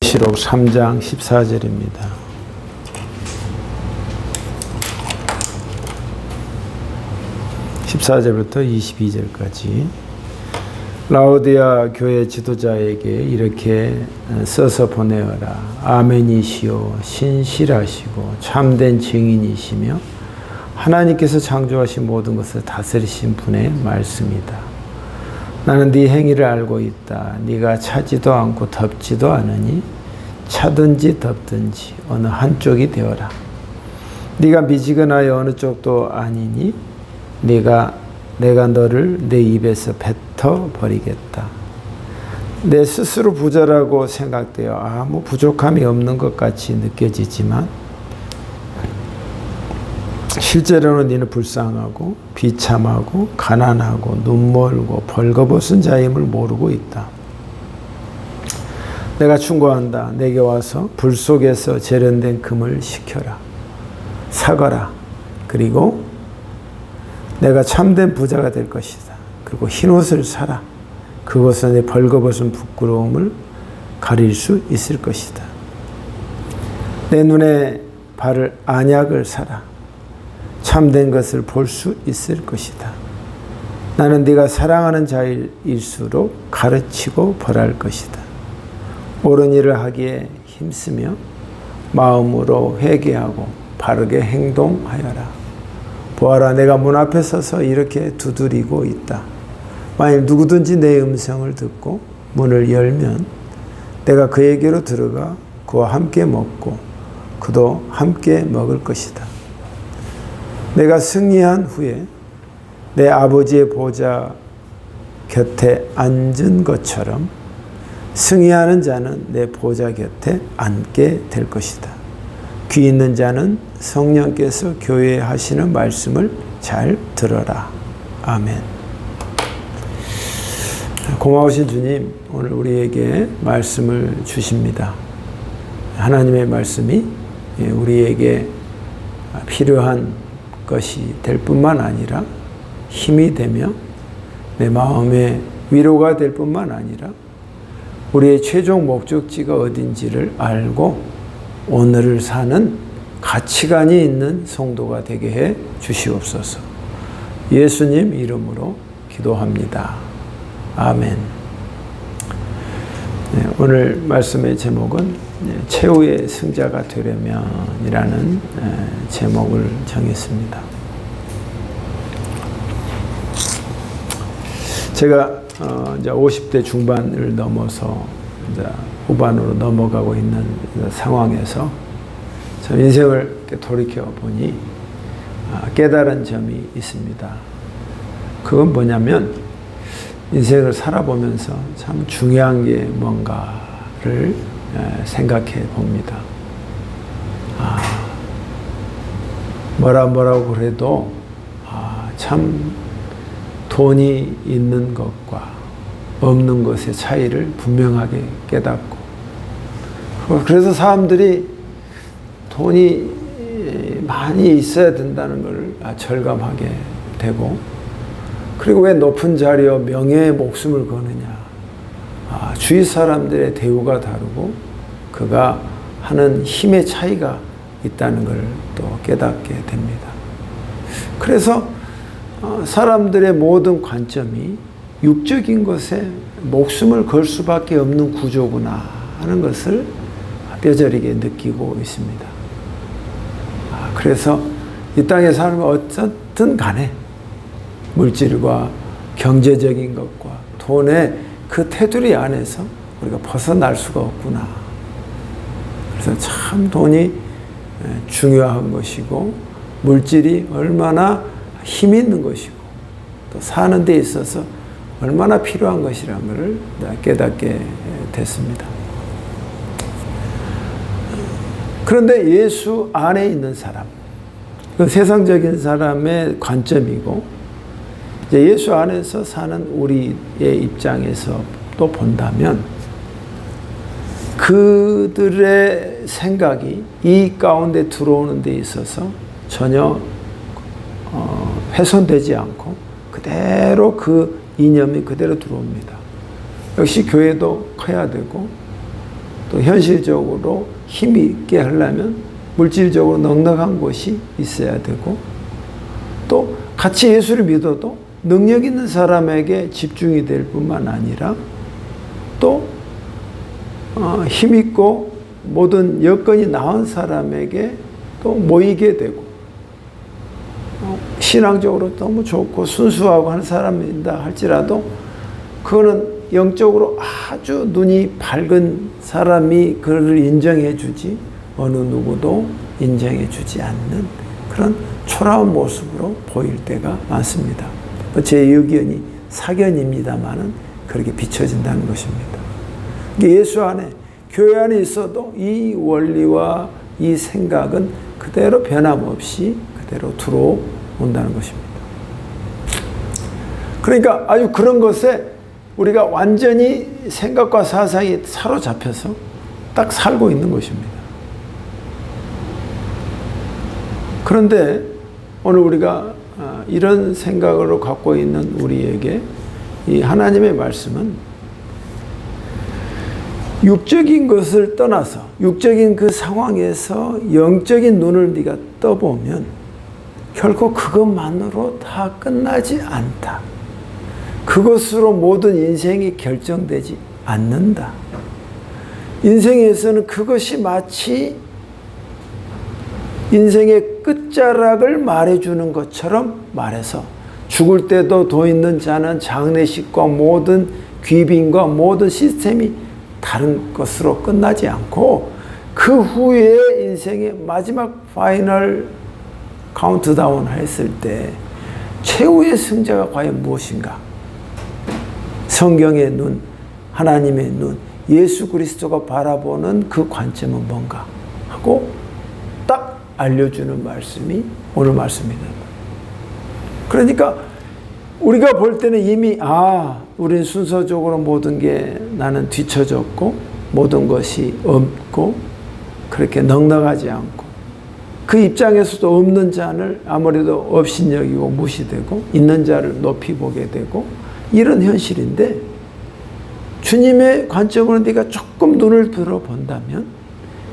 계시록 3장 14절입니다. (14절부터) 22절까지 라오디아 교회 지도자에게 이렇게 써서 보내어라. 아멘이시오 신실하시고 참된 증인이시며 하나님께서 창조하신 모든 것을 다스리신 분의 말씀이다. 나는 네 행위를 알고 있다. 네가 차지도 않고 덥지도 않으니 차든지 덥든지 어느 한쪽이 되어라. 네가 미지근하여 어느 쪽도 아니니 내가 너를 내 입에서 뱉어 버리겠다. 내 스스로 부자라고 생각되어 아무 부족함이 없는 것 같이 느껴지지만 실제로는 너는 불쌍하고 비참하고 가난하고 눈멀고 벌거벗은 자임을 모르고 있다. 내가 충고한다. 내게 와서 불 속에서 재련된 금을 식혀라. 사거라. 그리고 내가 참된 부자가 될 것이다. 그리고 흰옷을 사라. 그것은 내 벌거벗은 부끄러움을 가릴 수 있을 것이다. 내 눈에 바를 안약을 사라. 참된 것을 볼 수 있을 것이다. 나는 네가 사랑하는 자일수록 가르치고 벌할 것이다. 옳은 일을 하기에 힘쓰며 마음으로 회개하고 바르게 행동하여라. 보아라, 내가 문 앞에 서서 이렇게 두드리고 있다. 만일 누구든지 내 음성을 듣고 문을 열면 내가 그에게로 들어가 그와 함께 먹고 그도 함께 먹을 것이다. 내가 승리한 후에 내 아버지의 보좌 곁에 앉은 것처럼 승리하는 자는 내 보좌 곁에 앉게 될 것이다. 귀 있는 자는 성령께서 교회에 하시는 말씀을 잘 들어라. 아멘. 고마우신 주님, 오늘 우리에게 말씀을 주십니다. 하나님의 말씀이 우리에게 필요한 것이 될 뿐만 아니라 힘이 되며 내 마음의 위로가 될 뿐만 아니라 우리의 최종 목적지가 어딘지를 알고 오늘을 사는 가치관이 있는 성도가 되게 해 주시옵소서. 예수님 이름으로 기도합니다. 아멘. 오늘 말씀의 제목은 최후의 승자가 되려면이라는 제목을 정했습니다. 제가 이제 50대 중반을 넘어서 이제 후반으로 넘어가고 있는 상황에서 참 인생을 돌이켜 보니 깨달은 점이 있습니다. 그건 뭐냐면 인생을 살아보면서 참 중요한 게 뭔가를 생각해 봅니다. 뭐라고 그래도 참 돈이 있는 것과 없는 것의 차이를 분명하게 깨닫고, 그래서 사람들이 돈이 많이 있어야 된다는 걸 절감하게 되고, 그리고 왜 높은 자리와 명예에 목숨을 거느냐. 주위 사람들의 대우가 다르고 그가 하는 힘의 차이가 있다는 걸 또 깨닫게 됩니다. 그래서 사람들의 모든 관점이 육적인 것에 목숨을 걸 수밖에 없는 구조구나 하는 것을 뼈저리게 느끼고 있습니다. 그래서 이 땅에 사는 어쨌든 간에 물질과 경제적인 것과 돈의 그 테두리 안에서 우리가 벗어날 수가 없구나. 그래서 참 돈이 중요한 것이고 물질이 얼마나 힘 있는 것이고 또 사는 데 있어서 얼마나 필요한 것이라는 것을 깨닫게 됐습니다. 그런데 예수 안에 있는 사람, 그 세상적인 사람의 관점이고 이제 예수 안에서 사는 우리의 입장에서 또 본다면 그들의 생각이 이 가운데 들어오는 데 있어서 전혀 훼손되지 않고 그대로 그 이념이 그대로 들어옵니다. 역시 교회도 커야 되고 또 또 현실적으로 힘이 있게 하려면 물질적으로 넉넉한 곳이 있어야 되고, 또 같이 예수를 믿어도 능력 있는 사람에게 집중이 될 뿐만 아니라 또 힘있고 모든 여건이 나은 사람에게 또 모이게 되고, 신앙적으로 너무 좋고 순수하고 하는 사람이다 할지라도 그거는 영적으로 아주 눈이 밝은 사람이 그를 인정해 주지 어느 누구도 인정해 주지 않는 그런 초라한 모습으로 보일 때가 많습니다. 제 의견이 사견입니다만은 그렇게 비춰진다는 것입니다. 예수 안에, 교회 안에 있어도 이 원리와 이 생각은 그대로 변함없이 그대로 들어온다는 것입니다. 그러니까 아주 그런 것에 우리가 완전히 생각과 사상이 사로잡혀서 딱 살고 있는 것입니다. 그런데 오늘 우리가 이런 생각으로 갖고 있는 우리에게 이 하나님의 말씀은 육적인 것을 떠나서 육적인 그 상황에서 영적인 눈을 네가 떠보면 결코 그것만으로 다 끝나지 않다. 그것으로 모든 인생이 결정되지 않는다. 인생에서는 그것이 마치 인생의 끝자락을 말해주는 것처럼 말해서 죽을 때도 돈 있는 자는 장례식과 모든 귀빈과 모든 시스템이 다른 것으로 끝나지 않고 그 후에 인생의 마지막 파이널 카운트다운 했을 때 최후의 승자가 과연 무엇인가? 성경의 눈, 하나님의 눈, 예수 그리스도가 바라보는 그 관점은 뭔가 하고 딱 알려주는 말씀이 오늘 말씀입니다. 그러니까 우리가 볼 때는 이미 우리는 순서적으로 모든 게 나는 뒤처졌고 모든 것이 없고 그렇게 넉넉하지 않고 그 입장에서도 없는 자를 아무래도 업신여기고 무시되고 있는 자를 높이 보게 되고 이런 현실인데, 주님의 관점으로 네가 조금 눈을 들어본다면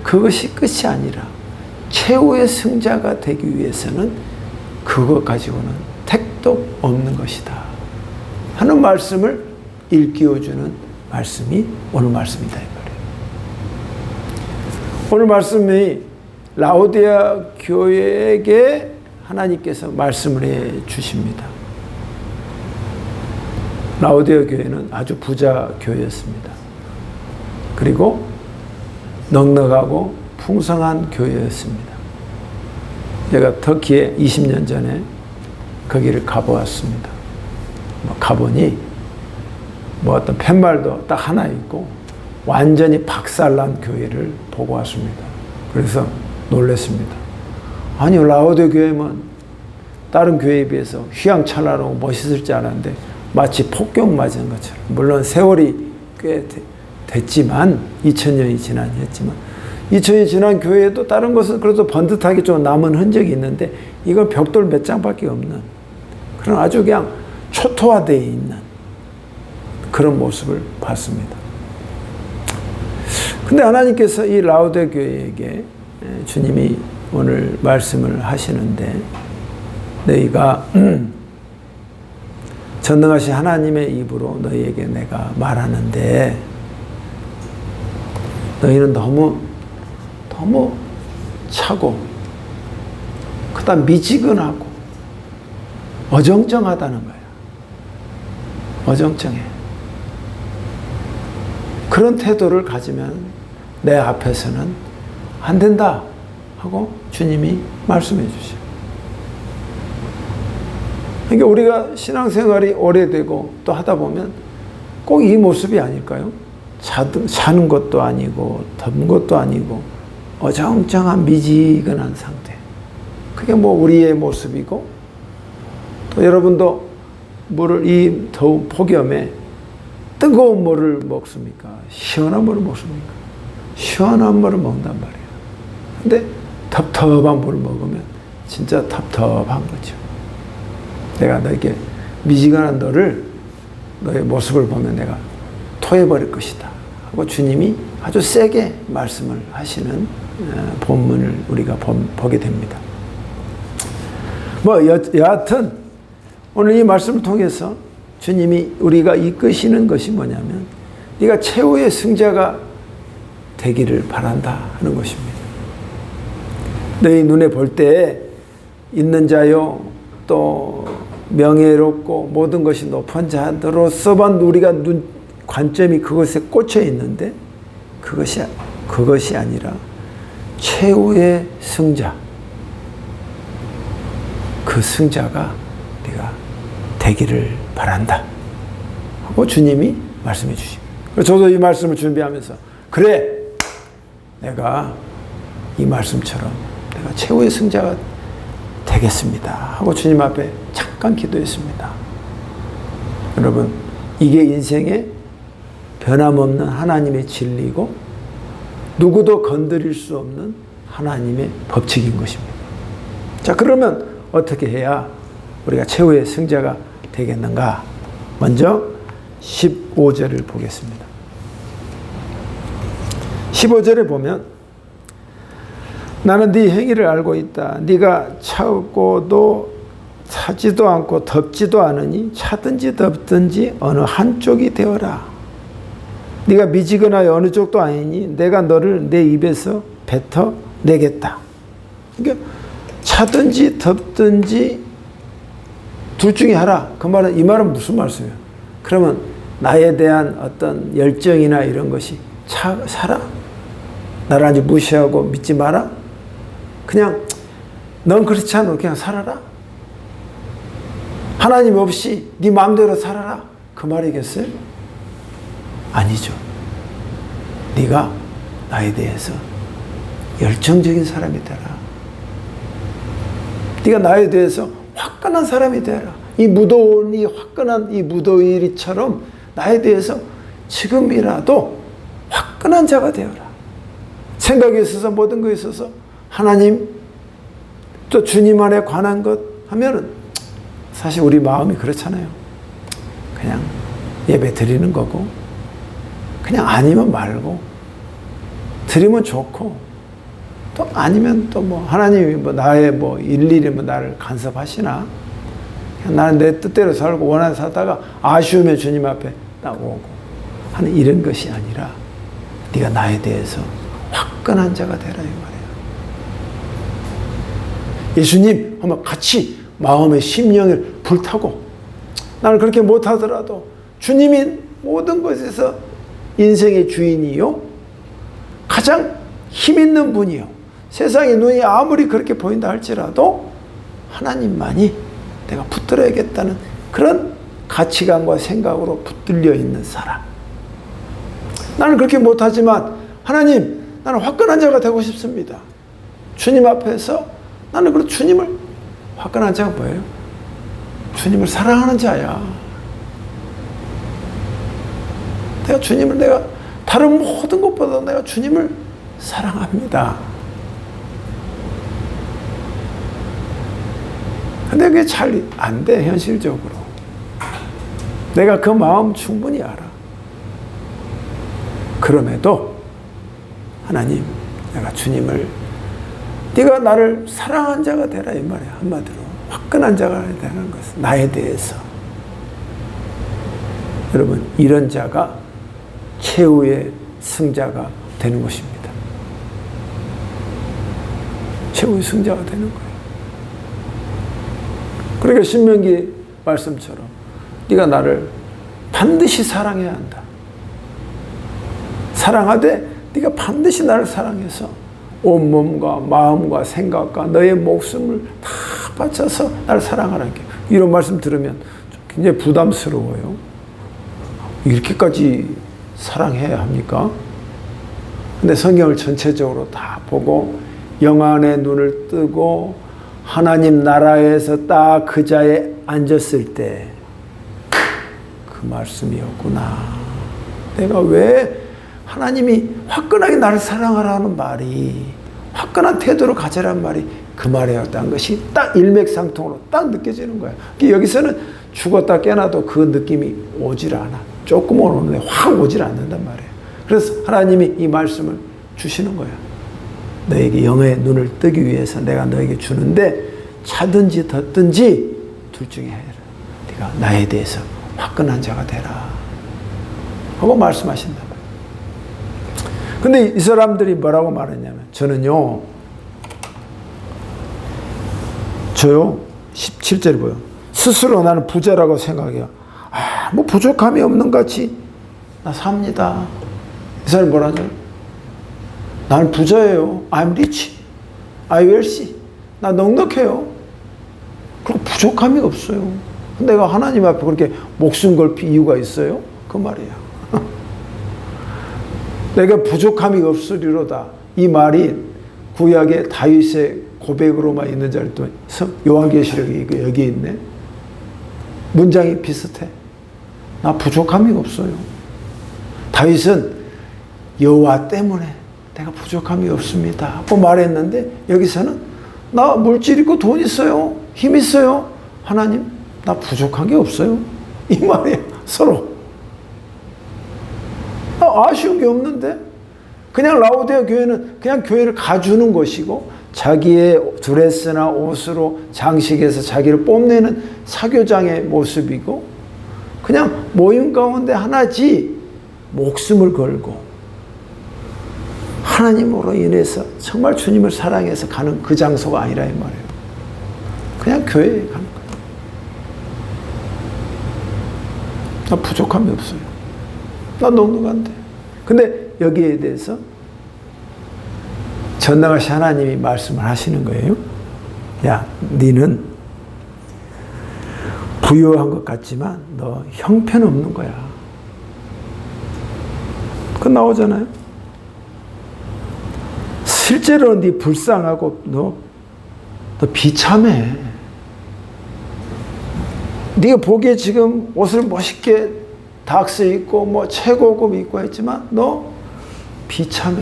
그것이 끝이 아니라 최후의 승자가 되기 위해서는 그것 가지고는 택도 없는 것이다 하는 말씀을 일깨워주는 말씀이 오늘 말씀이다 이 말이에요. 오늘 말씀이 라오디아 교회에게 하나님께서 말씀을 해 주십니다. 라오디아 교회는 아주 부자 교회였습니다. 그리고 넉넉하고 풍성한 교회였습니다. 제가 터키에 20년 전에 거기를 가보았습니다. 가보니 어떤 팻말도 딱 하나 있고 완전히 박살난 교회를 보고 왔습니다. 그래서 놀랐습니다. 아니 라오디아 교회는 다른 교회에 비해서 휘황찬란하고 멋있을 줄 알았는데 마치 폭격 맞은 것처럼, 물론 세월이 꽤 됐지만 2000년이 지났지만 2000년이 지난 교회에도 다른 것은 그래도 번듯하게 좀 남은 흔적이 있는데 이건 벽돌 몇 장밖에 없는 그런 아주 그냥 초토화되어 있는 그런 모습을 봤습니다. 근데 하나님께서 이 라오디아 교회에게 주님이 오늘 말씀을 하시는데, 너희가 전능하신 하나님의 입으로 너희에게 내가 말하는데 너희는 너무 차고 그다음 미지근하고 어정쩡하다는 거야. 어정쩡해. 그런 태도를 가지면 내 앞에서는 안 된다 하고 주님이 말씀해 주셔. 그러니까 우리가 신앙생활이 오래되고 또 하다 보면 꼭 이 모습이 아닐까요? 자는 것도 아니고 덥는 것도 아니고 어정쩡한 미지근한 상태. 그게 우리의 모습이고, 또 여러분도 물을 이 더운 폭염에 뜨거운 물을 먹습니까? 시원한 물을 먹습니까? 시원한 물을 먹는단 말이에요. 근데 텁텁한 물을 먹으면 진짜 텁텁한 거죠. 내가 너에게 미지근한 너의 모습을 보면 내가 토해버릴 것이다 하고 주님이 아주 세게 말씀을 하시는 본문을 우리가 보게 됩니다. 여하튼 오늘 이 말씀을 통해서 주님이 우리가 이끄시는 것이 뭐냐면 네가 최후의 승자가 되기를 바란다 하는 것입니다. 너희 눈에 볼 때 있는 자요 또 명예롭고 모든 것이 높은 자들로서만 우리가 관점이 그것에 꽂혀 있는데 그것이 아니라 최후의 승자, 그 승자가 네가 되기를 바란다 하고 주님이 말씀해 주십니다. 저도 이 말씀을 준비하면서 그래, 내가 이 말씀처럼 내가 최후의 승자가 되겠습니다 하고 주님 앞에 잠깐 기도했습니다. 여러분, 이게 인생의 변함없는 하나님의 진리고 누구도 건드릴 수 없는 하나님의 법칙인 것입니다. 자, 그러면 어떻게 해야 우리가 최후의 승자가 되겠는가? 먼저 15절을 보겠습니다. 15절에 보면 나는 네 행위를 알고 있다. 네가 차고도 차지도 않고 덥지도 않으니 차든지 덥든지 어느 한쪽이 되어라. 네가 미지근하여 어느 쪽도 아니니 내가 너를 내 입에서 뱉어내겠다. 그러니까 차든지 덥든지 둘 중에 하라. 이 말은 무슨 말씀이에요? 그러면 나에 대한 어떤 열정이나 이런 것이 살아? 나를 아주 무시하고 믿지 마라? 그냥 넌 그렇지 않아. 그냥 살아라? 하나님 없이 네 마음대로 살아라? 그 말이겠어요? 아니죠. 네가 나에 대해서 열정적인 사람이 되라. 네가 나에 대해서 화끈한 사람이 되라. 이 무더운 화끈한 이 무더위처럼 나에 대해서 지금이라도 화끈한 자가 되어라. 생각에 있어서 모든 것에 있어서 하나님 또 주님 안에 관한 것 하면은 사실 우리 마음이 그렇잖아요. 그냥 예배 드리는 거고 그냥 아니면 말고 드리면 좋고 또 아니면 또 하나님이 나의 일일이 나를 간섭하시나 그냥 나는 내 뜻대로 살고 원하는 살다가 아쉬우면 주님 앞에 딱 오고 하는 이런 것이 아니라 네가 나에 대해서 화끈한 자가 되라 이 말이에요. 예수님 한번 같이 마음의 심령을 불타고 나는 그렇게 못하더라도 주님이 모든 것에서 인생의 주인이요 가장 힘있는 분이요 세상의 눈이 아무리 그렇게 보인다 할지라도 하나님만이 내가 붙들어야겠다는 그런 가치관과 생각으로 붙들려 있는 사람. 나는 그렇게 못하지만 하나님 나는 화끈한 자가 되고 싶습니다. 주님 앞에서 나는 그 주님을 화끈한 자가 뭐예요? 주님을 사랑하는 자야. 내가 주님을 내가 다른 모든 것보다 내가 주님을 사랑합니다. 근데 그게 잘 안 돼, 현실적으로. 내가 그 마음 충분히 알아. 그럼에도 하나님, 내가 주님을 네가 나를 사랑한 자가 되라 이 말이야. 한마디로 화끈한 자가 되는 것은 나에 대해서. 여러분, 이런 자가 최후의 승자가 되는 것입니다. 최후의 승자가 되는 거예요. 그러니까 신명기 말씀처럼 네가 나를 반드시 사랑해야 한다. 사랑하되 네가 반드시 나를 사랑해서 온몸과 마음과 생각과 너의 목숨을 다 바쳐서 나를 사랑하라. 이런 말씀 들으면 굉장히 부담스러워요. 이렇게까지 사랑해야 합니까? 근데 성경을 전체적으로 다 보고 영안의 눈을 뜨고 하나님 나라에서 딱 그 자리에 앉았을 때 그 말씀이었구나. 내가 왜 하나님이 화끈하게 나를 사랑하라는 말이 화끈한 태도로 가져란 말이 그 말이었다는 것이 딱 일맥상통으로 딱 느껴지는 거야. 여기서는 죽었다 깨나도 그 느낌이 오질 않아. 조금 오는데 확 오질 않는단 말이에요. 그래서 하나님이 이 말씀을 주시는 거야. 너에게 영의 눈을 뜨기 위해서 내가 너에게 주는데 차든지 덧든지 둘 중에 해라. 네가 나에 대해서 화끈한 자가 되라 하고 말씀하신단 말이에요. 근데 이 사람들이 뭐라고 말했냐면 저요 17절에 보여. 스스로 나는 부자라고 생각해요. 뭐 부족함이 없는 것 같이 나 삽니다. 이 사람이 뭐라죠? 나는 부자예요. I'm rich. I wealthy. 나 넉넉해요. 그리고 부족함이 없어요. 내가 하나님 앞에 그렇게 목숨 걸 이유가 있어요? 그 말이에요. 내가 부족함이 없으리로다. 이 말이 구약의 다윗의 고백으로만 있는 줄 알았더니 요한계시록이 여기 있네. 문장이 비슷해. 나 부족함이 없어요. 다윗은 여호와 때문에 내가 부족함이 없습니다 하고 말했는데 여기서는 나 물질 있고 돈 있어요. 힘 있어요. 하나님 나 부족한 게 없어요. 이 말이에요. 서로. 아쉬운 게 없는데 그냥 라오디아 교회는 그냥 교회를 가주는 것이고 자기의 드레스나 옷으로 장식해서 자기를 뽐내는 사교장의 모습이고 그냥 모임 가운데 하나지 목숨을 걸고 하나님으로 인해서 정말 주님을 사랑해서 가는 그 장소가 아니라 이 말이에요. 그냥 교회에 가는 거예요. 나 부족함이 없어요. 나 넉넉한데. 근데 여기에 대해서 전능하신 하나님이 말씀을 하시는 거예요. 야, 너는 부유한 것 같지만 너 형편없는 거야. 그거 나오잖아요. 실제로 네 불쌍하고 너 비참해. 네가 보기에 지금 옷을 멋있게 닥스 입고 뭐 최고급 입고 했지만 너 비참해.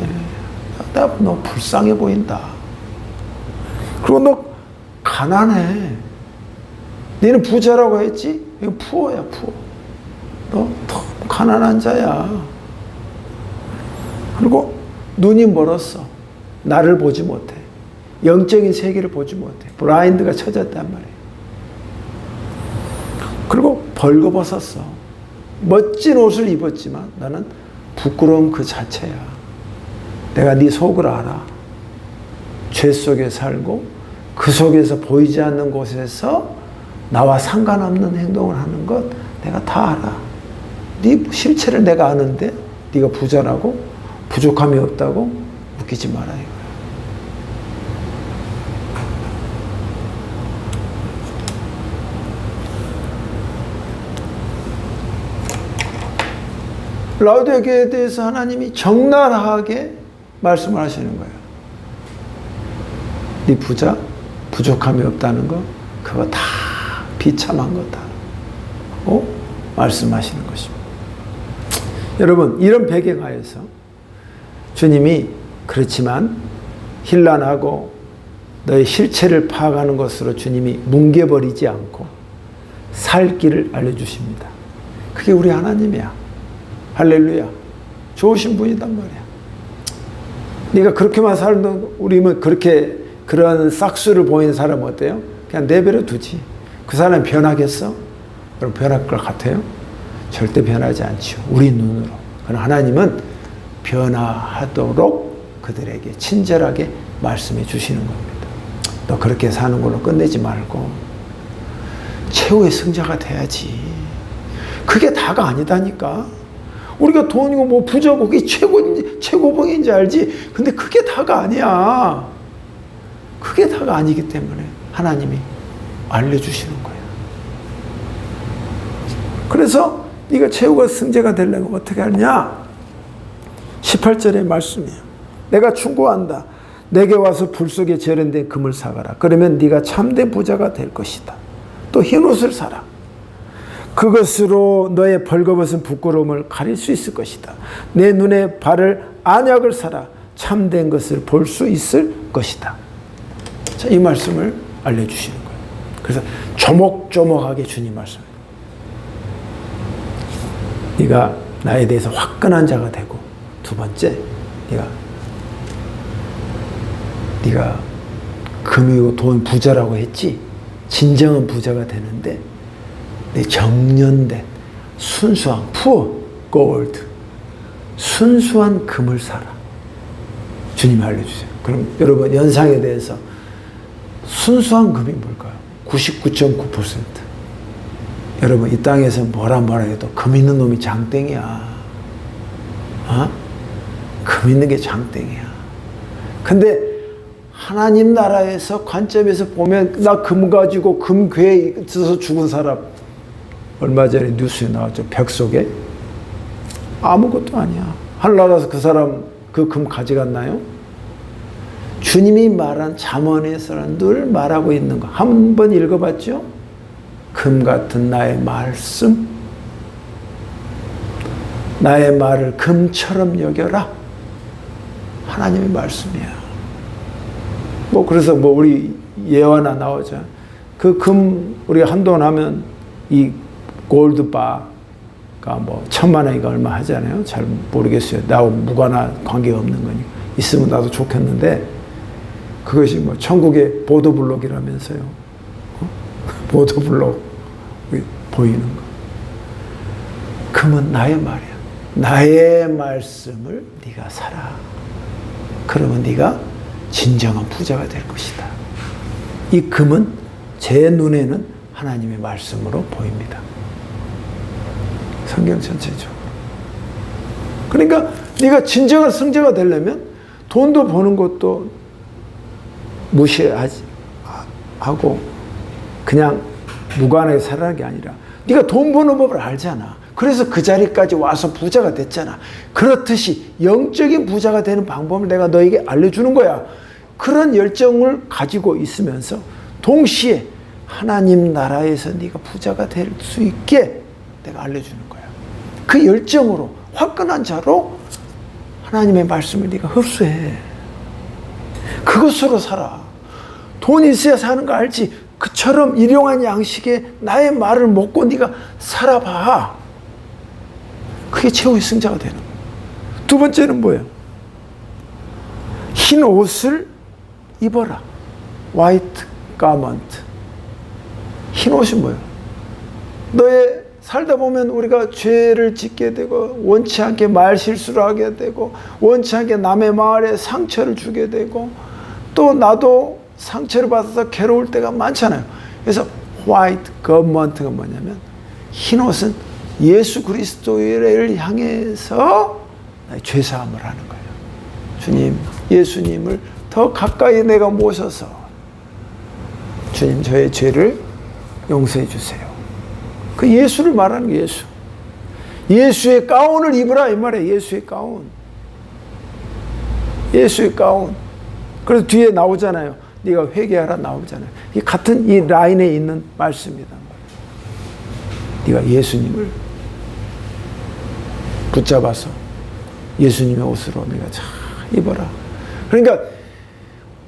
너 불쌍해 보인다. 그리고 너 가난해. 너는 부자라고 했지? 이거 푸어야, 푸어. 너 너무 가난한 자야. 그리고 눈이 멀었어. 나를 보지 못해. 영적인 세계를 보지 못해. 블라인드가 쳐졌단 말이에요. 그리고 벌거벗었어. 멋진 옷을 입었지만 나는 부끄러움 그 자체야. 내가 네 속을 알아. 죄 속에 살고 그 속에서 보이지 않는 곳에서 나와 상관없는 행동을 하는 것 내가 다 알아. 네 실체를 내가 아는데 네가 부자라고 부족함이 없다고 웃기지 마라 이거야. 라오디아 교회에 대해서 하나님이 적나라하게 말씀을 하시는 거예요. 네 부자, 부족함이 없다는 거, 그거 다 비참한 거다. 말씀하시는 것입니다. 여러분, 이런 배경하에서 주님이 그렇지만 힐난하고 너의 실체를 파악하는 것으로 주님이 뭉개버리지 않고 살 길을 알려주십니다. 그게 우리 하나님이야. 할렐루야. 좋으신 분이단 말이야. 네가 그렇게만 살던 우리면 그렇게 그런 싹수를 보이는 사람 어때요? 그냥 내버려 두지. 그 사람이 변하겠어? 그럼 변할 것 같아요? 절대 변하지 않죠. 우리 눈으로. 그러나 하나님은 변화하도록 그들에게 친절하게 말씀해 주시는 겁니다. 너 그렇게 사는 걸로 끝내지 말고 최후의 승자가 돼야지. 그게 다가 아니다니까. 우리가 돈이고 뭐 부자고 그게 최고봉인지 알지. 근데 그게 다가 아니야. 그게 다가 아니기 때문에 하나님이 알려주시는 거예요. 그래서 네가 최후가 승자가 되려면 어떻게 하느냐? 18절의 말씀이에요. 내가 충고한다. 내게 와서 불 속에 절연된 금을 사가라. 그러면 네가 참된 부자가 될 것이다. 또 흰옷을 사라. 그것으로 너의 벌거벗은 부끄러움을 가릴 수 있을 것이다. 내 눈에 바를 안약을 사라. 참된 것을 볼 수 있을 것이다. 자, 이 말씀을 알려주시는 거예요. 그래서 조목조목하게 주님 말씀해요. 네가 나에 대해서 화끈한 자가 되고 두 번째, 네가 금이고 돈 부자라고 했지? 진정한 부자가 되는데 내 정련된 순수한 푸어 골드, 순수한 금을 사라. 주님이 알려주세요. 그럼 여러분, 연상에 대해서 순수한 금이 뭘까요? 99.9%. 여러분, 이 땅에서 뭐라 해도 금 있는 놈이 장땡이야. 금 있는 게 장땡이야. 근데 하나님 나라에서 관점에서 보면, 나 금 가지고 금괴에 있어서 죽은 사람, 얼마 전에 뉴스에 나왔죠. 벽 속에. 아무것도 아니야. 하늘나라에서 그 사람 그 금 가져갔나요? 주님이 말한 잠언에서는 늘 말하고 있는 거 한 번 읽어봤죠? 금 같은 나의 말씀, 나의 말을 금처럼 여겨라. 하나님의 말씀이야. 그래서 우리 예화나 나오죠. 그 금, 우리가 한돈 하면 이 골드바가 1,000만 원이가 얼마 하잖아요. 잘 모르겠어요. 나하고 무관한 관계가 없는 거니. 있으면 나도 좋겠는데, 그것이 천국의 보도블록이라면서요. 보도블록 보이는 거. 금은 나의 말이야. 나의 말씀을 네가 사라. 그러면 네가 진정한 부자가 될 것이다. 이 금은 제 눈에는 하나님의 말씀으로 보입니다. 성경 전체적으로. 그러니까 네가 진정한 승자가 되려면 돈도 버는 것도 무시하고 그냥 무관하게 살아가는 게 아니라, 네가 돈 버는 법을 알잖아. 그래서 그 자리까지 와서 부자가 됐잖아. 그렇듯이 영적인 부자가 되는 방법을 내가 너에게 알려주는 거야. 그런 열정을 가지고 있으면서 동시에 하나님 나라에서 네가 부자가 될 수 있게 내가 알려주는 거야. 그 열정으로, 화끈한 자로 하나님의 말씀을 네가 흡수해. 그것으로 살아. 돈 있어야 사는 거 알지? 그처럼 일용한 양식에 나의 말을 먹고 네가 살아봐. 그게 최후의 승자가 되는 거예요. 두 번째는 뭐예요? 흰 옷을 입어라. 화이트 가먼트. 흰 옷이 뭐예요? 너의 살다 보면 우리가 죄를 짓게 되고, 원치 않게 말 실수를 하게 되고, 원치 않게 남의 말에 상처를 주게 되고, 또 나도 상처를 받아서 괴로울 때가 많잖아요. 그래서 화이트 가먼트가 뭐냐면, 흰 옷은 예수 그리스도를 향해서 죄사함을 하는 거예요. 주님, 예수님을 더 가까이 내가 모셔서, 주님, 저의 죄를 용서해 주세요. 그 예수를 말하는 게 예수. 예수의 가운을 입으라 이 말이에요. 예수의 가운. 예수의 가운. 그래서 뒤에 나오잖아요. 네가 회개하라 나오잖아요. 이 같은 이 라인에 있는 말씀이다. 네가 예수님을 붙잡아서 예수님의 옷으로 네가 잘 입어라. 그러니까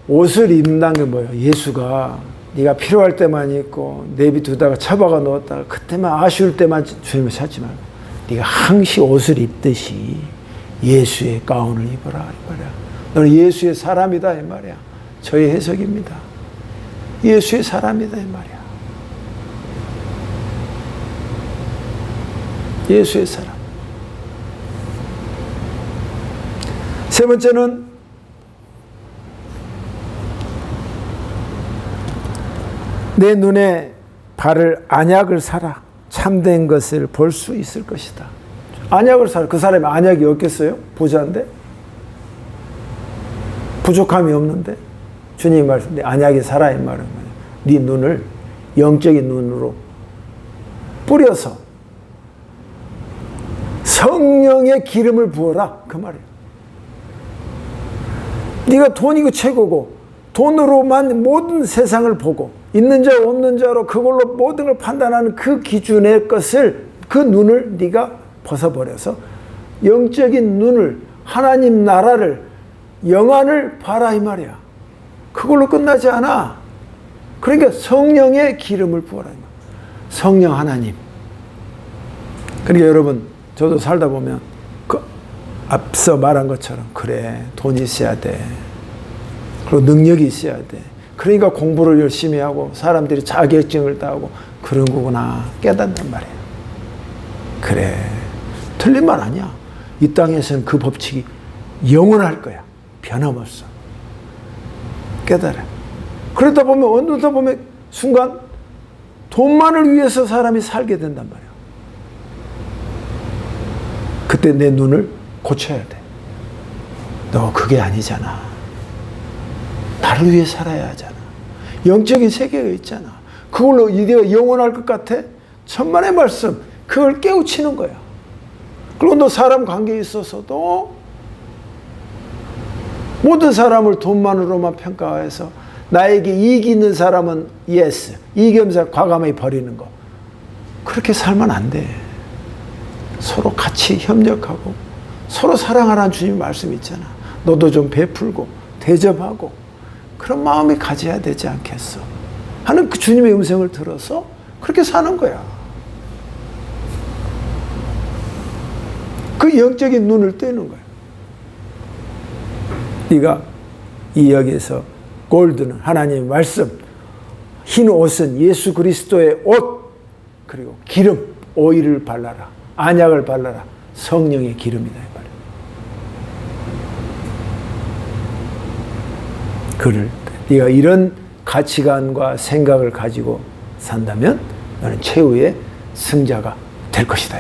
옷을 입는다는 게 뭐예요? 예수가 네가 필요할 때만 입고 내비두다가 처박아 놓았다가 그때만 아쉬울 때만 주님을 찾지 말고, 네가 항시 옷을 입듯이 예수의 가운을 입어라 이 말이야. 너는 예수의 사람이다 이 말이야. 저의 해석입니다. 예수의 사람이다 이 말이야. 예수의 사람. 세 번째는 내 눈에 바를 안약을 사라. 참된 것을 볼 수 있을 것이다. 안약을 사라. 그 사람이 안약이 없겠어요? 부자인데? 부족함이 없는데? 주님이 말씀, 안약이 사라 이 말은 뭐예요? 네 눈을 영적인 눈으로 뿌려서 성령의 기름을 부어라 그 말이에요. 네가 돈이고 최고고 돈으로만 모든 세상을 보고 있는 자 없는 자로 그걸로 모든 걸 판단하는 그 기준의 것을, 그 눈을 네가 벗어버려서 영적인 눈을, 하나님 나라를, 영안을 봐라 이 말이야. 그걸로 끝나지 않아. 그러니까 성령의 기름을 부어라. 성령 하나님. 그러니까 여러분, 저도 살다 보면 앞서 말한 것처럼 그래, 돈이 있어야 돼. 그리고 능력이 있어야 돼. 그러니까 공부를 열심히 하고 사람들이 자격증을 따고 그런 거구나 깨닫는 말이에요. 그래, 틀린 말 아니야. 이 땅에서는 그 법칙이 영원할 거야. 변함없어. 깨달아. 그러다 보면 어느덧 보면 순간 돈만을 위해서 사람이 살게 된단 말이야. 그때 내 눈을 고쳐야 돼. 너 그게 아니잖아. 나를 위해 살아야 하잖아. 영적인 세계가 있잖아. 그걸로 네가 영원할 것 같아? 천만의 말씀, 그걸 깨우치는 거야. 그리고 너 사람 관계에 있어서도 모든 사람을 돈만으로만 평가해서 나에게 이익이 있는 사람은 yes, 이익이 없는 사람 과감히 버리는 거. 그렇게 살면 안 돼. 서로 같이 협력하고 서로 사랑하라는 주님 말씀이 있잖아. 너도 좀 베풀고 대접하고 그런 마음이 가져야 되지 않겠어? 하는 그 주님의 음성을 들어서 그렇게 사는 거야. 그 영적인 눈을 떼는 거야. 네가 이 여기에서 골드는 하나님의 말씀, 흰 옷은 예수 그리스도의 옷, 그리고 기름, 오일을 발라라. 안약을 발라라. 성령의 기름이다. 그를 네가 이런 가치관과 생각을 가지고 산다면 너는 최후의 승자가 될 것이다.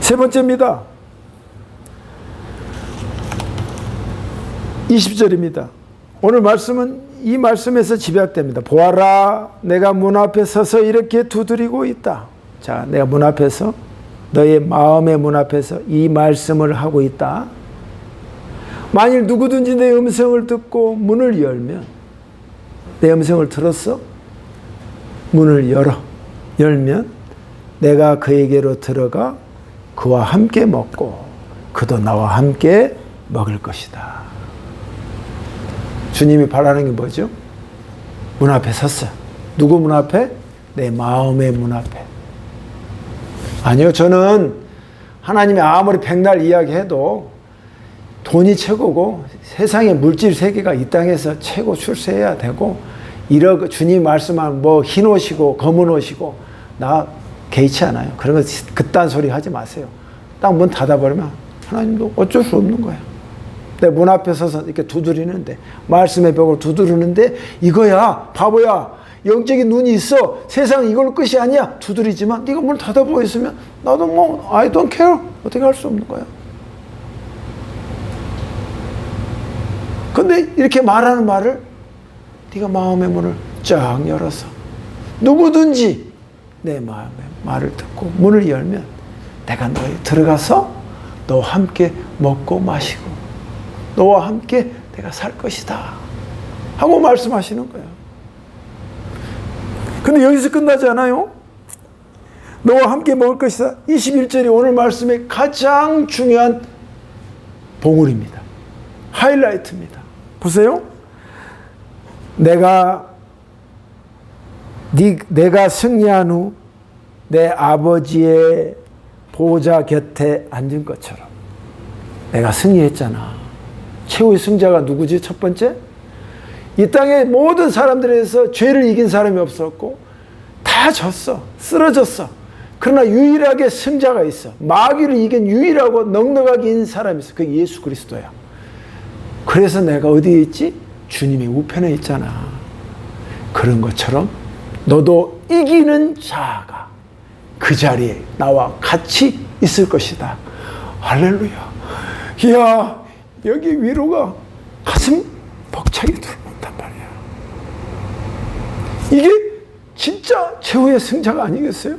세 번째입니다. 20절입니다. 오늘 말씀은 이 말씀에서 집약됩니다. 보아라, 내가 문 앞에 서서 이렇게 두드리고 있다. 자, 내가 문 앞에서, 너의 마음의 문 앞에서 이 말씀을 하고 있다. 만일 누구든지 내 음성을 듣고 문을 열면, 내 음성을 들었어? 문을 열면 내가 그에게로 들어가 그와 함께 먹고 그도 나와 함께 먹을 것이다. 주님이 바라는 게 뭐죠? 문 앞에 섰어. 누구 문 앞에? 내 마음의 문 앞에. 아니요, 저는 하나님이 아무리 백날 이야기해도 돈이 최고고 세상의 물질 세계가 이 땅에서 최고 출세해야 되고, 주님이 말씀한 뭐 흰 옷이고 검은 옷이고 나 개의치 않아요. 그런 거 그딴 소리 하지 마세요. 딱 문 닫아버리면 하나님도 어쩔 수 없는 거야. 내 문 앞에 서서 이렇게 두드리는데, 말씀의 벽을 두드리는데, 이거야 바보야, 영적인 눈이 있어, 세상 이걸 끝이 아니야, 두드리지만 네가 문을 닫아보고 있으면 나도 뭐 I don't care, 어떻게 할 수 없는 거야. 근데 이렇게 말하는 말을 네가 마음의 문을 쫙 열어서 누구든지 내 마음의 말을 듣고 문을 열면 내가 너에 들어가서 너와 함께 먹고 마시고 너와 함께 내가 살 것이다 하고 말씀하시는 거예요. 근데 여기서 끝나지 않아요. 너와 함께 먹을 것이다. 21절이 오늘 말씀의 가장 중요한 봉우리입니다. 하이라이트입니다. 보세요. 내가 승리한 후 내 아버지의 보좌 곁에 앉은 것처럼 내가 승리했잖아. 최후의 승자가 누구지? 첫 번째, 이 땅의 모든 사람들에서 죄를 이긴 사람이 없었고 다 졌어. 쓰러졌어. 그러나 유일하게 승자가 있어. 마귀를 이긴 유일하고 넉넉하게 이긴 사람이 있어. 그게 예수 그리스도야. 그래서 내가 어디에 있지? 주님의 우편에 있잖아. 그런 것처럼 너도 이기는 자가 그 자리에 나와 같이 있을 것이다. 할렐루야. 이야, 여기 위로가 가슴 벅차게 들어온단 말이야. 이게 진짜 최후의 승자가 아니겠어요?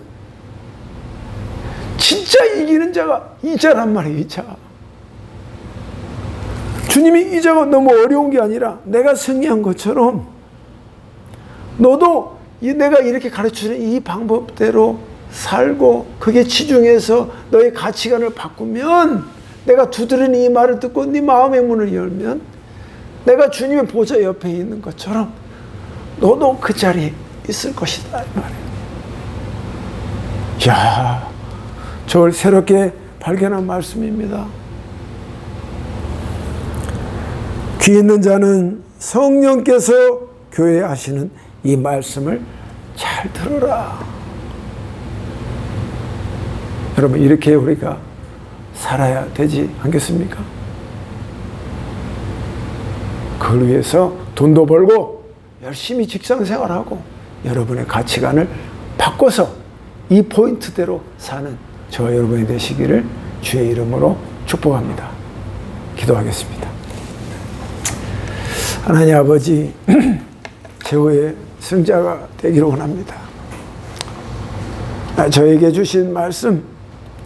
진짜 이기는 자가 이 자란 말이에요. 이 자. 주님이 이 자가 너무 어려운 게 아니라 내가 승리한 것처럼 너도 내가 이렇게 가르치는 이 방법대로 살고 그게 치중해서 너의 가치관을 바꾸면, 내가 두드리는 이 말을 듣고 네 마음의 문을 열면 내가 주님의 보좌 옆에 있는 것처럼 너도 그 자리에 있을 것이다 이 말이에요. 이야, 저걸 새롭게 발견한 말씀입니다. 귀 있는 자는 성령께서 교회에 하시는 이 말씀을 잘 들어라. 여러분, 이렇게 우리가 살아야 되지 않겠습니까? 그걸 위해서 돈도 벌고 열심히 직장 생활하고 여러분의 가치관을 바꿔서 이 포인트대로 사는 저와 여러분이 되시기를 주의 이름으로 축복합니다. 기도하겠습니다. 하나님 아버지, 최후의 승자가 되기를 원합니다. 저에게 주신 말씀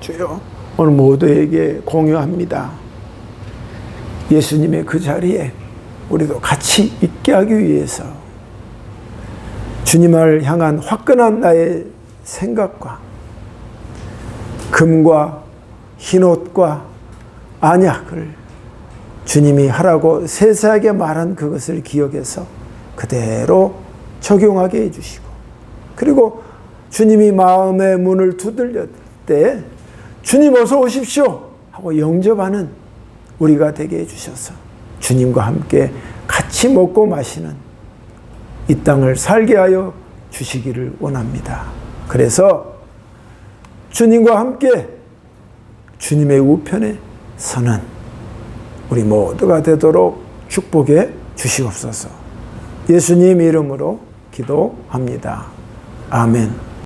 주여 오늘 모두에게 공유합니다. 예수님의 그 자리에 우리도 같이 있게 하기 위해서 주님을 향한 화끈한 나의 생각과 금과 흰옷과 안약을 주님이 하라고 세세하게 말한 그것을 기억해서 그대로 적용하게 해주시고, 그리고 주님이 마음의 문을 두들렸을 때 주님 어서 오십시오 하고 영접하는 우리가 되게 해주셔서 주님과 함께 같이 먹고 마시는 이 땅을 살게 하여 주시기를 원합니다. 그래서 주님과 함께 주님의 우편에 서는 우리 모두가 되도록 축복해 주시옵소서. 예수님 이름으로 기도합니다. 아멘.